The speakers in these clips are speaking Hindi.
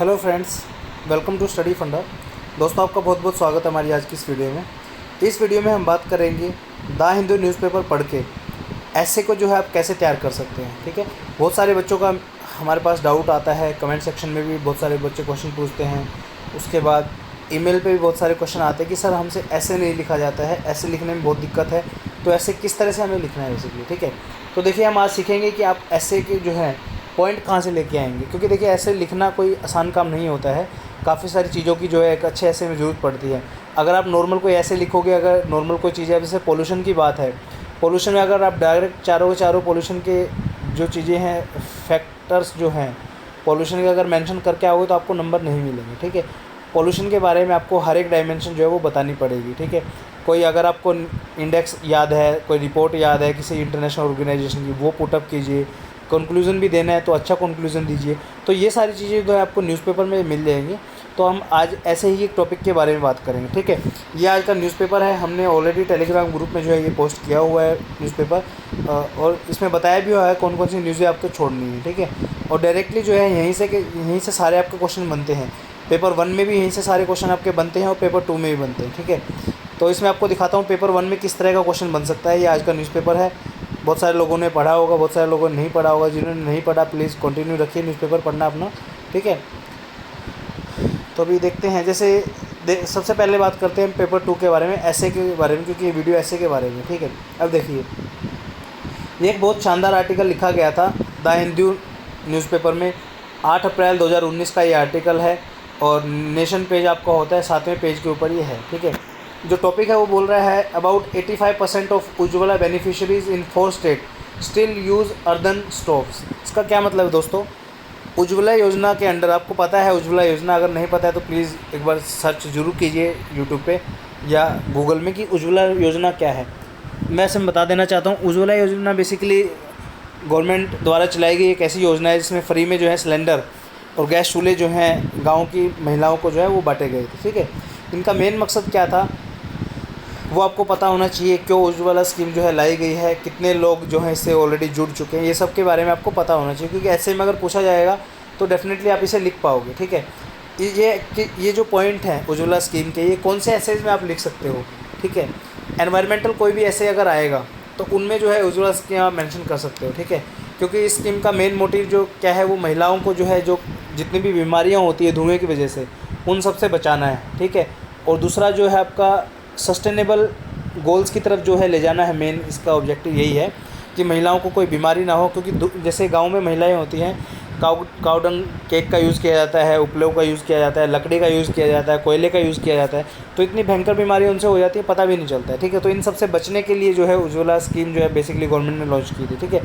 Hello friends, welcome to Study Funda. दोस्तों, आपका बहुत बहुत स्वागत है हमारी आज की इस वीडियो में। इस वीडियो में हम बात करेंगे द हिंदू न्यूज़पेपर पढ़ के ऐसे को जो है आप कैसे तैयार कर सकते हैं। ठीक है, बहुत सारे बच्चों का हमारे पास डाउट आता है, कमेंट सेक्शन में भी बहुत सारे बच्चे क्वेश्चन पूछते हैं। उसके बाद ईमेल पे भी बहुत सारे क्वेश्चन आते हैं कि सर हमसे ऐसे नहीं लिखा जाता है, ऐसे लिखने में बहुत दिक्कत है, तो ऐसे किस तरह से हमें लिखना है बेसिकली। ठीक है, तो देखिए हम आज सीखेंगे कि आप ऐसे के जो है पॉइंट कहाँ से लेके आएंगे, क्योंकि देखिए ऐसे लिखना कोई आसान काम नहीं होता है। काफ़ी सारी चीज़ों की जो है एक अच्छे ऐसे में ज़रूरत पड़ती है। अगर आप नॉर्मल कोई ऐसे लिखोगे, अगर नॉर्मल कोई चीज़ है, जैसे पोल्यूशन की बात है, पोल्यूशन में अगर आप डायरेक्ट चारों के चारों पोल्यूशन के जो चीज़ें हैं, फैक्टर्स जो हैं पोल्यूशन के अगर मेंशन करके आओगे तो आपको नंबर नहीं मिलेंगे। ठीक है, पोल्यूशन के बारे में आपको हर एक डायमेंशन जो है वो बतानी पड़ेगी। ठीक है, कोई अगर आपको इंडेक्स याद है, कोई रिपोर्ट याद है किसी इंटरनेशनल ऑर्गेनाइजेशन की, वो पुटअप कीजिए। कंक्लूज़न भी देना है तो अच्छा कंक्लूज़न दीजिए। तो ये सारी चीज़ें जो है आपको न्यूज़पेपर में मिल जाएंगी। तो हम आज ऐसे ही एक टॉपिक के बारे में बात करेंगे। ठीक है, ये आज का न्यूज़पेपर है, हमने ऑलरेडी टेलीग्राम ग्रुप में जो है ये पोस्ट किया हुआ है न्यूज़पेपर, और इसमें बताया भी हुआ है कौन कौन सी न्यूज़ें आपको छोड़नी है। ठीक है, और डायरेक्टली जो है यहीं से सारे आपके क्वेश्चन बनते हैं। पेपर 1 में भी यहीं से सारे क्वेश्चन आपके बनते हैं और पेपर 2 में भी बनते हैं। ठीक है, तो इसमें आपको दिखाता हूँ पेपर 1 में किस तरह का क्वेश्चन बन सकता है। ये आज का न्यूज़पेपर है, बहुत सारे लोगों ने पढ़ा होगा, बहुत सारे लोगों ने नहीं पढ़ा होगा। जिन्होंने नहीं पढ़ा प्लीज़ कंटिन्यू रखिए न्यूज़पेपर पढ़ना अपना। ठीक है, तो अभी देखते हैं। जैसे सबसे पहले बात करते हैं पेपर 2 के बारे में, ऐसे के बारे में, क्योंकि ये वीडियो ऐसे के बारे में। ठीक है, अब देखिए ये एक बहुत शानदार आर्टिकल लिखा गया था द हिंदू न्यूज़पेपर में। 8 अप्रैल 2019 का ये आर्टिकल है और नेशन पेज आपका होता है 7वें पेज के ऊपर ये है। ठीक है, जो टॉपिक है वो बोल रहा है about 85% of Ujjwala beneficiaries in 4 state still use earthen stoves. इसका क्या मतलब है दोस्तों? उज्ज्वला योजना के अंडर, आपको पता है उज्ज्वला योजना, अगर नहीं पता है तो प्लीज़ एक बार सर्च जरूर कीजिए यूट्यूब पे या गूगल में कि उज्ज्वला योजना क्या है। मैं सिर्फ बता देना चाहता हूँ, उज्ज्वला योजना बेसिकली गवर्नमेंट द्वारा चलाई गई एक ऐसी योजना है जिसमें फ्री में जो है सिलेंडर और गैस चूल्हे जो हैं गाँव की महिलाओं को जो है वो बांटे गए थे। ठीक है, इनका मेन मकसद क्या था वो आपको पता होना चाहिए। क्यों उज्ज्वला स्कीम जो है लाई गई है, कितने लोग जो हैं इससे ऑलरेडी जुड़ चुके हैं, ये सब के बारे में आपको पता होना चाहिए, क्योंकि ऐसे में अगर पूछा जाएगा तो डेफिनेटली आप इसे लिख पाओगे। ठीक है, ये जो पॉइंट हैं उज्ज्वला स्कीम के, ये कौन से एसेज में आप लिख सकते हो। ठीक है, एनवायरमेंटल कोई भी ऐसे अगर आएगा तो उनमें जो है उज्ज्वला स्कीम आप मेंशन कर सकते हो। ठीक है, क्योंकि इस स्कीम का मेन मोटिव जो क्या है, वो महिलाओं को जो है जो जितनी भी बीमारियाँ होती है धुएँ की वजह से, उन सब से बचाना है। ठीक है, और दूसरा जो है आपका सस्टेनेबल गोल्स की तरफ जो है ले जाना है। मेन इसका ऑब्जेक्टिव यही है कि महिलाओं को कोई बीमारी ना हो, क्योंकि जैसे गांव में महिलाएं होती हैं, काउडंग केक का यूज़ किया जाता है, उपलेव का यूज़ किया जाता है, लकड़ी का यूज़ किया जाता है, कोयले का यूज़ किया जाता है, तो इतनी भयंकर बीमारी उनसे हो जाती है, पता भी नहीं चलता है। ठीक है, तो इन सबसे बचने के लिए जो है उज्ज्वला स्कीम जो है बेसिकली गवर्नमेंट ने लॉन्च की थी। ठीक है,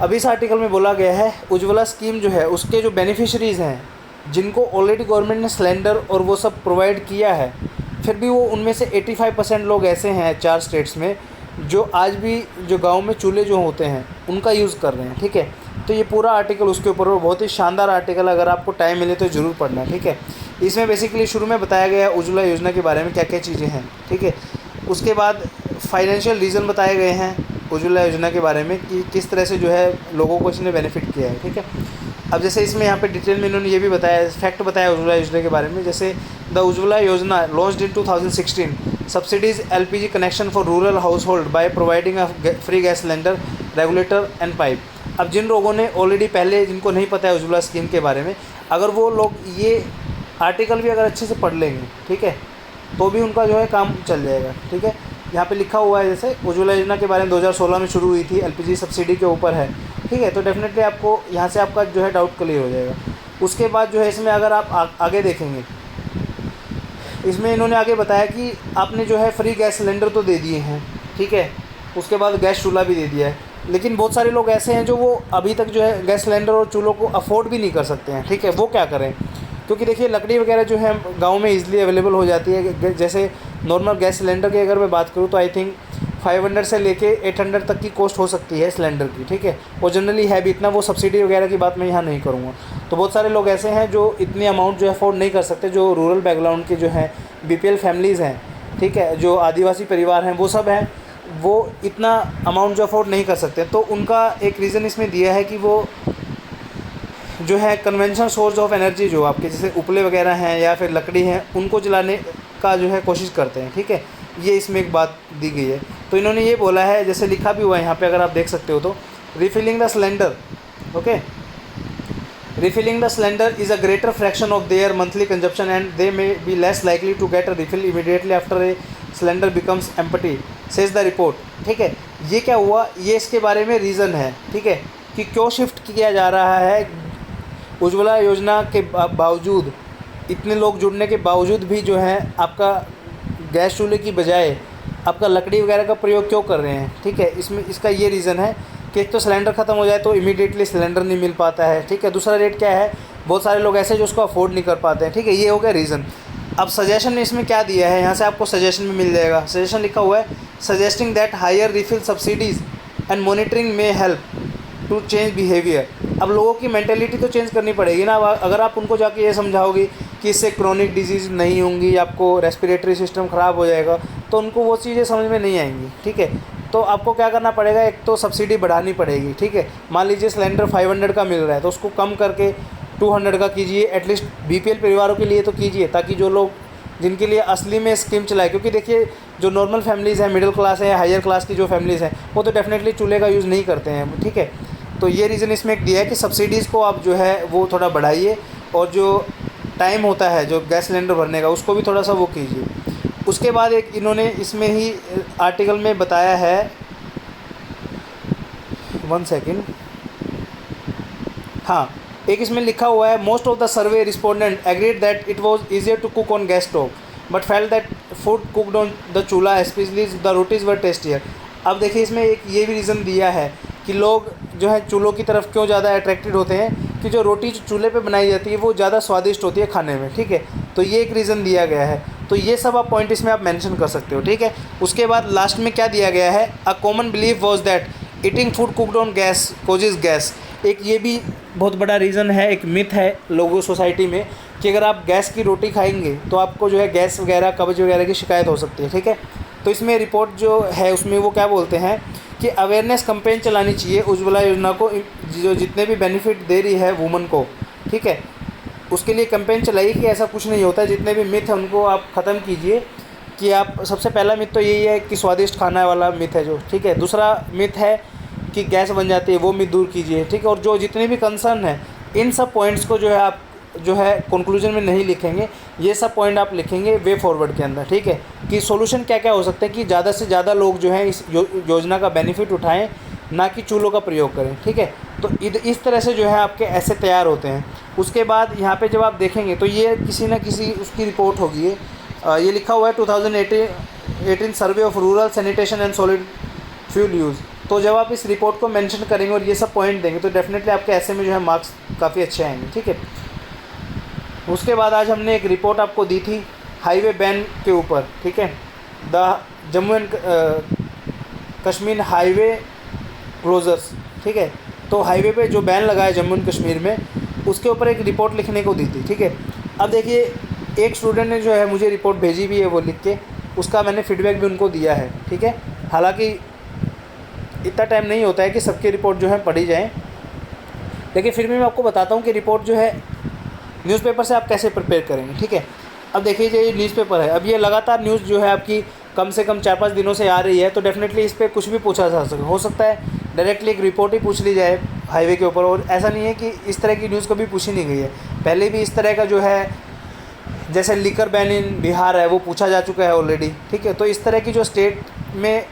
अब इस आर्टिकल में बोला गया है उज्ज्वला स्कीम जो है उसके जो बेनिफिशरीज़ हैं, जिनको ऑलरेडी गवर्नमेंट ने सिलेंडर और वो सब प्रोवाइड किया है, फिर भी वो उनमें से 85% लोग ऐसे हैं 4 स्टेट्स में जो आज भी जो गांव में चूल्हे जो होते हैं उनका यूज़ कर रहे हैं। ठीक है, तो ये पूरा आर्टिकल उसके ऊपर बहुत ही शानदार आर्टिकल, अगर आपको टाइम मिले तो ज़रूर पढ़ना। ठीक है, इसमें बेसिकली शुरू में बताया गया है उज्ज्वला योजना के बारे में क्या क्या चीज़ें हैं। ठीक है, उसके बाद फाइनेंशियल रीज़न बताए गए हैं उज्ज्वला योजना के बारे में कि किस तरह से जो है लोगों को इसने बेनिफिट किया है। ठीक है, अब जैसे इसमें यहाँ पे डिटेल में इन्होंने ये भी बताया, फैक्ट बताया उज्ज्वला योजना के बारे में। जैसे द उज्ज्वला योजना launched in 2016 subsidies LPG connection for rural house hold by providing a free gas cylinder, regulator and pipe. अब जिन लोगों ने ऑलरेडी पहले, जिनको नहीं पता है उज्ज्वला स्कीम के बारे में, अगर वो लोग ये आर्टिकल भी अगर अच्छे से पढ़ लेंगे, ठीक है, तो भी उनका जो है काम चल जाएगा। ठीक है, यहाँ पे लिखा हुआ है जैसे उज्ज्वला योजना के बारे में 2016 में शुरू हुई थी, एलपीजी सब्सिडी के ऊपर है। ठीक है, तो डेफिनेटली आपको यहाँ से आपका जो है डाउट क्लियर हो जाएगा। उसके बाद जो है इसमें अगर आप आगे देखेंगे, इसमें इन्होंने आगे बताया कि आपने जो है फ्री गैस सिलेंडर तो दे दिए हैं, ठीक है, उसके बाद गैस चूल्हा भी दे दिया है, लेकिन बहुत सारे लोग ऐसे हैं जो वो अभी तक जो है गैस सिलेंडर और चूल्हों को अफोर्ड भी नहीं कर सकते हैं। ठीक है, वो क्या करें? क्योंकि देखिए लकड़ी वगैरह जो है गांव में इजीली अवेलेबल हो जाती है। जैसे नॉर्मल गैस सिलेंडर की अगर मैं बात करूँ तो आई थिंक 500 से लेके 800 तक की कॉस्ट हो सकती है सिलेंडर की। ठीक है, वो जनरली है भी इतना, वो सब्सिडी वगैरह की बात मैं यहाँ नहीं करूँगा। तो बहुत सारे लोग ऐसे हैं जो इतनी अमाउंट जो है अफोर्ड नहीं कर सकते, जो रूरल बैकग्राउंड के जो हैं बीपीएल फैमिलीज़ हैं, ठीक है, जो आदिवासी परिवार हैं, वो सब हैं, वो इतना अमाउंट जो अफोर्ड नहीं कर सकते। तो उनका एक रीज़न इसमें दिया है कि वो जो है कन्वेंशनल सोर्स ऑफ एनर्जी जो आपके जैसे उपले वगैरह हैं या फिर लकड़ी हैं उनको जलाने का जो है कोशिश करते हैं, ठीक है। ये इसमें एक बात दी गई है। तो इन्होंने ये बोला है, जैसे लिखा भी हुआ है यहाँ पे अगर आप देख सकते हो तो, refilling the cylinder, okay, refilling the cylinder is a greater fraction of their monthly consumption and they may be less likely to get a refill immediately after a cylinder becomes empty, says the report। ठीक है, ये क्या हुआ, ये इसके बारे में रीज़न है, ठीक है, कि क्यों शिफ्ट किया जा रहा है। उज्ज्वला योजना के बावजूद, इतने लोग जुड़ने के बावजूद भी जो है आपका गैस चूल्हे की बजाय आपका लकड़ी वगैरह का प्रयोग क्यों कर रहे हैं, ठीक है। इसमें इसका ये रीज़न है कि एक तो सिलेंडर ख़त्म हो जाए तो इमीडिएटली सिलेंडर नहीं मिल पाता है, ठीक है। दूसरा रेट क्या है, बहुत सारे लोग ऐसे जो उसको अफोर्ड नहीं कर पाते हैं, ठीक है। ये हो गया रीज़न। अब सजेशन ने इसमें क्या दिया है, यहाँ से आपको सजेशन में मिल जाएगा। सजेशन लिखा हुआ है, suggesting that higher refill subsidies and monitoring में हेल्प टू चेंज बिहेवियर। अब लोगों की मेंटेलिटी तो चेंज करनी पड़ेगी ना। अगर आप उनको जाके ये समझाओगे कि इससे क्रोनिक डिजीज़ नहीं होंगी, आपको रेस्पिरेटरी सिस्टम ख़राब हो जाएगा, तो उनको वो चीज़ें समझ में नहीं आएंगी, ठीक है। तो आपको क्या करना पड़ेगा, एक तो सब्सिडी बढ़ानी पड़ेगी, ठीक है। मान लीजिए सिलेंडर 500 का मिल रहा है तो उसको कम करके 200 का कीजिए, एटलीस्ट बीपीएल परिवारों के लिए तो कीजिए, ताकि जो लोग जिनके लिए असली में स्कीम चलाए। क्योंकि देखिए जो नॉर्मल फैमिलीज़ हैं, मिडिल क्लास है, हायर क्लास की जो फैमिलीज़ हैं, वो तो डेफिनेटली चूल्हे का यूज़ नहीं करते हैं, ठीक है। तो ये रीज़न इसमें एक दिया है कि सब्सिडीज़ को आप जो है वो थोड़ा बढ़ाइए, और जो टाइम होता है जो गैस सिलेंडर भरने का उसको भी थोड़ा सा वो कीजिए। उसके बाद एक इन्होंने इसमें ही आर्टिकल में बताया है, 1 सेकेंड, हाँ, एक इसमें लिखा हुआ है, most of the survey respondent agreed that it was easier to cook on gas stove but felt that food cooked on the chulha specially the rotis were tastier. अब देखिए इसमें एक ये भी रीज़न दिया है कि लोग जो है चूल्हों की तरफ क्यों ज़्यादा अट्रैक्टेड होते हैं, कि जो रोटी जो चूल्हे पे बनाई जाती है वो ज़्यादा स्वादिष्ट होती है खाने में, ठीक है। तो ये एक रीज़न दिया गया है। तो ये सब आप पॉइंट इसमें आप मेंशन कर सकते हो, ठीक है। उसके बाद लास्ट में क्या दिया गया है, a common belief was that eating food cooked on gas causes gas. एक ये भी बहुत बड़ा रीज़न है, एक मिथ है लोगों सोसाइटी में कि अगर आप गैस की रोटी खाएंगे तो आपको जो है गैस वगैरह कब्ज वगैरह की शिकायत हो सकती है, ठीक है। तो इसमें रिपोर्ट जो है उसमें वो क्या बोलते हैं कि अवेयरनेस कैंपेन चलानी चाहिए उज्ज्वला योजना को, जो जितने भी बेनिफिट दे रही है वुमन को, ठीक है, उसके लिए कैंपेन चलाइए कि ऐसा कुछ नहीं होता है। जितने भी मिथ हैं उनको आप ख़त्म कीजिए। कि आप सबसे पहला मिथ तो यही है कि स्वादिष्ट खाना वाला मिथ है जो, ठीक है। दूसरा मिथ है कि गैस बन जाती है, वो मिथ दूर कीजिए, ठीक है। और जो जितने भी कंसर्न है इन सब पॉइंट्स को जो है आप जो है कंक्लूजन में नहीं लिखेंगे, ये सब पॉइंट आप लिखेंगे वे फॉरवर्ड के अंदर, ठीक है। कि सॉल्यूशन क्या क्या हो सकते हैं कि ज़्यादा से ज़्यादा लोग जो हैं इस योजना का बेनिफिट उठाएं, ना कि चूल्हों का प्रयोग करें, ठीक है। तो इस तरह से जो है आपके ऐसे तैयार होते हैं। उसके बाद यहाँ पे जब आप देखेंगे तो ये किसी न किसी उसकी रिपोर्ट होगी। ये लिखा हुआ है 2018 survey of rural sanitation and solid fuel use. तो जब आप इस रिपोर्ट को मेंशन करेंगे और ये सब पॉइंट देंगे तो डेफिनेटली आपके ऐसे में जो है मार्क्स काफ़ी अच्छे आएंगे, ठीक है। उसके बाद आज हमने एक रिपोर्ट आपको दी थी हाईवे बैन के ऊपर, ठीक है, the Jammu and Kashmir highway closures, ठीक है। तो हाईवे पे जो बैन लगा है जम्मू एंड कश्मीर में, उसके ऊपर एक रिपोर्ट लिखने को दी थी, ठीक है। अब देखिए एक स्टूडेंट ने जो है मुझे रिपोर्ट भेजी भी है वो लिख के, उसका मैंने फीडबैक भी उनको दिया है, ठीक है। हालांकि इतना टाइम नहीं होता है कि सबकी रिपोर्ट जो है पढ़ी जाए, लेकिन फिर भी मैं आपको बताता हूँ कि रिपोर्ट जो है न्यूज़पेपर से आप कैसे प्रिपेयर करेंगे, ठीक है। अब देखिए ये न्यूज़पेपर है, अब ये लगातार न्यूज़ जो है आपकी कम से कम 4-5 दिनों से आ रही है, तो डेफिनेटली इस पर कुछ भी पूछा जा सकता हो सकता है डायरेक्टली एक रिपोर्ट ही पूछ ली जाए हाईवे के ऊपर। और ऐसा नहीं है कि इस तरह की न्यूज़ कभी पूछी नहीं गई है, पहले भी इस तरह का जो है जैसे लिकर बैन इन बिहार है वो पूछा जा चुका है ऑलरेडी, ठीक है। तो इस तरह की जो स्टेट में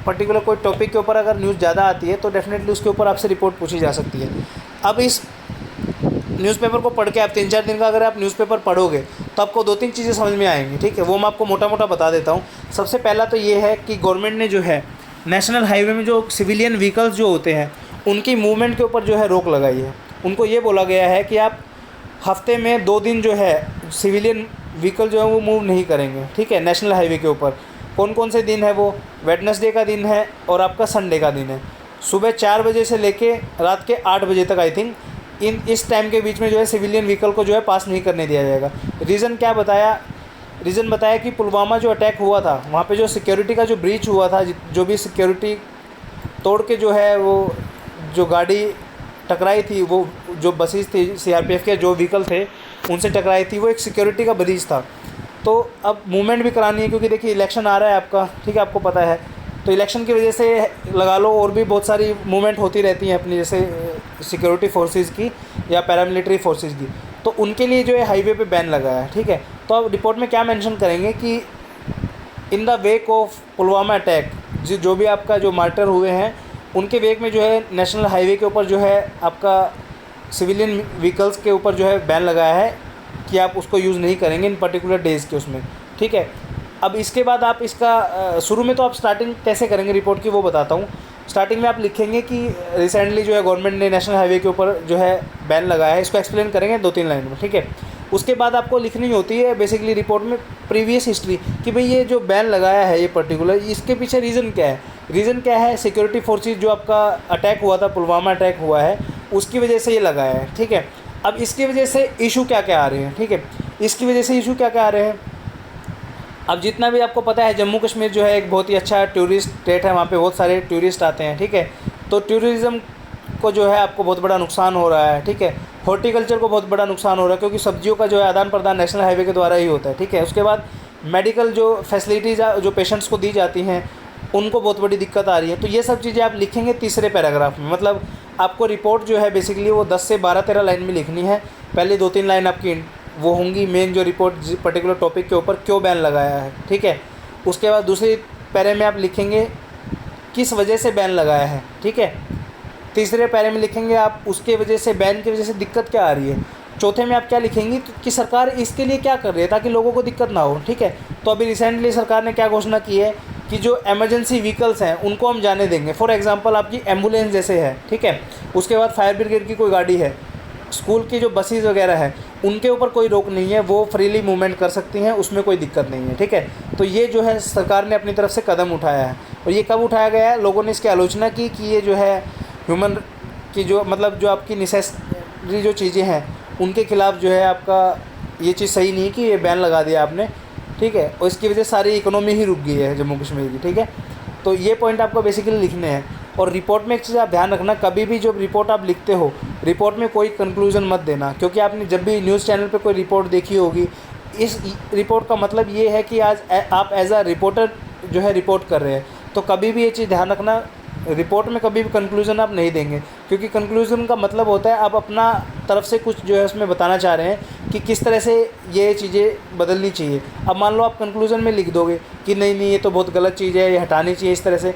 पर्टिकुलर कोई टॉपिक के ऊपर अगर न्यूज़ ज़्यादा आती है तो डेफिनेटली उसके ऊपर आपसे रिपोर्ट पूछी जा सकती है। अब इस न्यूज़पेपर को पढ़ के आप 3-4 दिन का अगर आप न्यूज़पेपर पढ़ोगे तो आपको 2-3 चीज़ें समझ में आएंगी, ठीक है। वो मैं आपको मोटा मोटा बता देता हूँ। सबसे पहला तो ये है कि गवर्नमेंट ने जो है नेशनल हाईवे में जो सिविलियन व्हीकल्स जो होते हैं उनकी मूवमेंट के ऊपर जो है रोक लगाई है। उनको ये बोला गया है कि आप हफ्ते में 2 दिन जो है सिविलियन व्हीकल जो है वो मूव नहीं करेंगे, ठीक है, नेशनल हाईवे के ऊपर। कौन कौन से दिन है वो, वेडनेसडे का दिन है और आपका संडे का दिन है। सुबह 4 बजे से लेके रात के 8 बजे तक आई थिंक इस टाइम के बीच में जो है सिविलियन व्हीकल को जो है पास नहीं करने दिया जाएगा। रीज़न क्या बताया, रीज़न बताया कि पुलवामा जो अटैक हुआ था वहाँ पे जो सिक्योरिटी का जो ब्रीच हुआ था, जो भी सिक्योरिटी तोड़ के जो है वो जो गाड़ी टकराई थी, वो जो बसेस थी सीआरपीएफ के जो व्हीकल थे उनसे टकराई थी, वो एक सिक्योरिटी का ब्रीच था। तो अब मूवमेंट भी करानी है क्योंकि देखिए इलेक्शन आ रहा है आपका, ठीक है, आपको पता है। तो इलेक्शन की वजह से लगा लो और भी बहुत सारी मूवमेंट होती रहती हैं अपनी, जैसे सिक्योरिटी फोर्सेस की या पैरामिलिट्री फोर्सेस की। तो उनके लिए जो है हाईवे पे बैन लगा है, ठीक है। तो अब रिपोर्ट में क्या मेंशन करेंगे कि in the wake of Pulwama attack, जो भी आपका जो मार्टर हुए हैं उनके वेक में जो है नेशनल हाईवे के ऊपर जो है आपका सिविलियन व्हीकल्स के ऊपर जो है बैन लगाया है कि आप उसको यूज़ नहीं करेंगे इन पर्टिकुलर डेज़ के उसमें, ठीक है। अब इसके बाद आप इसका शुरू में तो आप स्टार्टिंग कैसे करेंगे रिपोर्ट की वो बताता हूँ। स्टार्टिंग में आप लिखेंगे कि रिसेंटली जो है गवर्नमेंट ने नेशनल हाईवे के ऊपर जो है बैन लगाया है, इसको एक्सप्लेन करेंगे 2-3 लाइन में, ठीक है। उसके बाद आपको लिखनी होती है बेसिकली रिपोर्ट में प्रीवियस हिस्ट्री कि भाई ये जो बैन लगाया है ये पर्टिकुलर, इसके पीछे रीज़न क्या है। रीज़न क्या है, सिक्योरिटी फोर्सेज जो आपका अटैक हुआ था, पुलवामा अटैक हुआ है, उसकी वजह से ये लगाया है, ठीक है। अब इसकी वजह से इशू क्या क्या आ रहे हैं, ठीक है, इसकी वजह से इशू क्या क्या आ रहे हैं। अब जितना भी आपको पता है जम्मू कश्मीर जो है एक बहुत ही अच्छा टूरिस्ट स्टेट है, वहाँ पे बहुत सारे टूरिस्ट आते हैं, ठीक है। तो टूरिज़्म को जो है आपको बहुत बड़ा नुकसान हो रहा है, ठीक है। हॉर्टिकल्चर को बहुत बड़ा नुकसान हो रहा है क्योंकि सब्जियों का जो है आदान प्रदान नेशनल हाईवे के द्वारा ही होता है, ठीक है। उसके बाद मेडिकल जो फैसिलिटीज़ जो पेशेंट्स को दी जाती हैं उनको बहुत बड़ी दिक्कत आ रही है। तो ये सब चीज़ें आप लिखेंगे तीसरे पैराग्राफ में, मतलब आपको रिपोर्ट जो है बेसिकली वो 10 से 12-13 लाइन में लिखनी है। पहले 2-3 लाइन आपकी वो होंगी मेन जो रिपोर्ट पर्टिकुलर टॉपिक के ऊपर क्यों बैन लगाया है, ठीक है। उसके बाद दूसरे पैरे में आप लिखेंगे किस वजह से बैन लगाया है, ठीक है। तीसरे पैरे में लिखेंगे आप उसके वजह से, बैन की वजह से दिक्कत क्या आ रही है। चौथे में आप क्या लिखेंगी कि सरकार इसके लिए क्या कर रही है ताकि लोगों को दिक्कत ना हो, ठीक है। तो अभी रिसेंटली सरकार ने क्या घोषणा की है कि जो एमरजेंसी व्हीकल्स हैं उनको हम जाने देंगे। फॉर एग्जांपल आपकी एम्बुलेंस जैसे है, ठीक है। उसके बाद फायर ब्रिगेड की कोई गाड़ी है, स्कूल की जो बसेस वगैरह है उनके ऊपर कोई रोक नहीं है, वो फ्रीली मूवमेंट कर सकती हैं, उसमें कोई दिक्कत नहीं है, ठीक है। तो ये जो है सरकार ने अपनी तरफ से कदम उठाया है। और ये कब उठाया गया है, लोगों ने इसकी आलोचना की कि ये जो है ह्यूमन की जो मतलब जो आपकी नेसेसरी जो चीज़ें हैं उनके खिलाफ़ जो है आपका ये चीज़ सही नहीं है कि ये बैन लगा दिया आपने, ठीक है। और इसकी वजह से सारी इकोनॉमी ही रुक गई है जम्मू कश्मीर की, ठीक है। तो ये पॉइंट आपको बेसिकली लिखने हैं। और रिपोर्ट में एक चीज़ आप ध्यान रखना, कभी भी जो रिपोर्ट आप लिखते हो रिपोर्ट में कोई कंक्लूजन मत देना, क्योंकि आपने जब भी न्यूज़ चैनल पे कोई रिपोर्ट देखी होगी, इस रिपोर्ट का मतलब ये है कि आज आप एज अ रिपोर्टर जो है रिपोर्ट कर रहे हैं। तो कभी भी ये चीज़ ध्यान रखना, रिपोर्ट में कभी भी कंक्लूजन आप नहीं देंगे, क्योंकि कंक्लूजन का मतलब होता है आप अपना तरफ से कुछ जो है उसमें बताना चाह रहे हैं कि किस तरह से ये चीज़ें बदलनी चाहिए। अब मान लो आप कंक्लूजन में लिख दोगे कि नहीं ये तो बहुत गलत चीज़ है, ये हटानी चाहिए, इस तरह से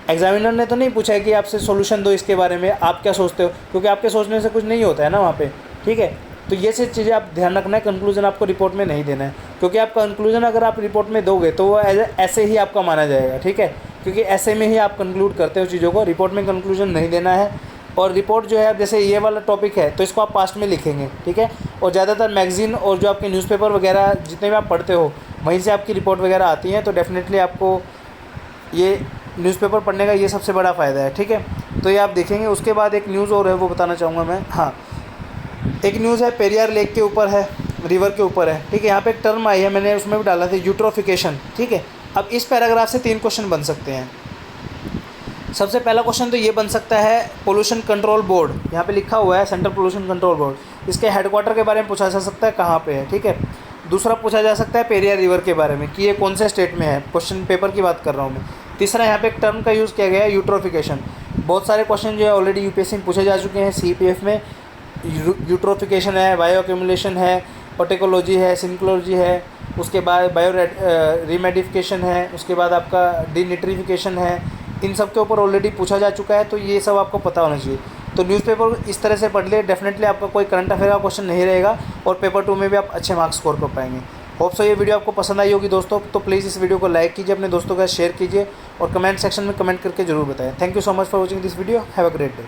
एग्जामिनर ने तो नहीं पूछा है कि आपसे सॉल्यूशन दो इसके बारे में, आप क्या सोचते हो, क्योंकि आपके सोचने से कुछ नहीं होता है ना वहाँ पे, ठीक है। तो ये सब चीज़ें आप ध्यान रखना है, कंक्लूजन आपको रिपोर्ट में नहीं देना है, क्योंकि आप कंक्लूजन अगर आप रिपोर्ट में दोगे तो वो ऐसे ही आपका माना जाएगा, ठीक है। क्योंकि ऐसे में ही आप कंक्लूड करते हो चीज़ों को, रिपोर्ट में कंक्लूजन नहीं देना है। और रिपोर्ट जो है अब जैसे ये वाला टॉपिक है तो इसको आप पास्ट में लिखेंगे, ठीक है। और ज़्यादातर मैगज़ीन और जो आपके न्यूज़पेपर वगैरह जितने भी आप पढ़ते हो वहीं से आपकी रिपोर्ट वगैरह आती हैं, तो डेफिनेटली आपको ये न्यूज़पेपर पढ़ने का ये सबसे बड़ा फ़ायदा है, ठीक है। तो ये आप देखेंगे। उसके बाद एक न्यूज़ और है वो बताना चाहूँगा मैं, हाँ, एक न्यूज़ है पेरियार लेक के ऊपर है, रिवर के ऊपर है, ठीक है। यहाँ पे एक टर्म आई है, मैंने उसमें भी डाला था यूट्रोफिकेशन, ठीक है। अब इस पैराग्राफ से 3 क्वेश्चन बन सकते हैं। सबसे पहला क्वेश्चन तो ये बन सकता है पोल्यूशन कंट्रोल बोर्ड, यहाँ पे लिखा हुआ है सेंट्रल पोल्यूशन कंट्रोल बोर्ड, इसके हेडक्वार्टर के बारे में पूछा जा सकता है कहाँ पे है, ठीक है। दूसरा पूछा जा सकता है पेरियार रिवर के बारे में कि ये कौन से स्टेट में है, क्वेश्चन पेपर की बात कर रहा हूँ मैं। तीसरा यहाँ पे एक टर्म का यूज़ किया गया है यूट्रोफिकेशन। बहुत सारे क्वेश्चन जो है ऑलरेडी यूपीएससी में पूछे जा चुके हैं, सीपीएफ में यूट्रोफिकेशन है, बायो एक्यूमुलेशन है, ऑर्टिकोलॉजी है, सिंक्लोलॉजी है, उसके बाद बायो रीमेडिफिकेशन है, उसके बाद आपका डीनिट्रीफिकेशन है। इन सब के ऊपर ऑलरेडी पूछा जा चुका है, तो ये सब आपको पता होना चाहिए। तो न्यूज़पेपर इस तरह से पढ़ लिए, डेफिनेटली आपका कोई करंट अफेयर का क्वेश्चन नहीं रहेगा और पेपर 2 में भी आप अच्छे मार्क्स स्कोर कर पाएंगे। होप सो ये वीडियो आपको पसंद आई होगी दोस्तों, तो प्लीज़ इस वीडियो को लाइक कीजिए, अपने दोस्तों के साथ शेयर कीजिए और कमेंट सेक्शन में कमेंट करके जरूर बताएं। Thank you so much for watching this video, have a great day.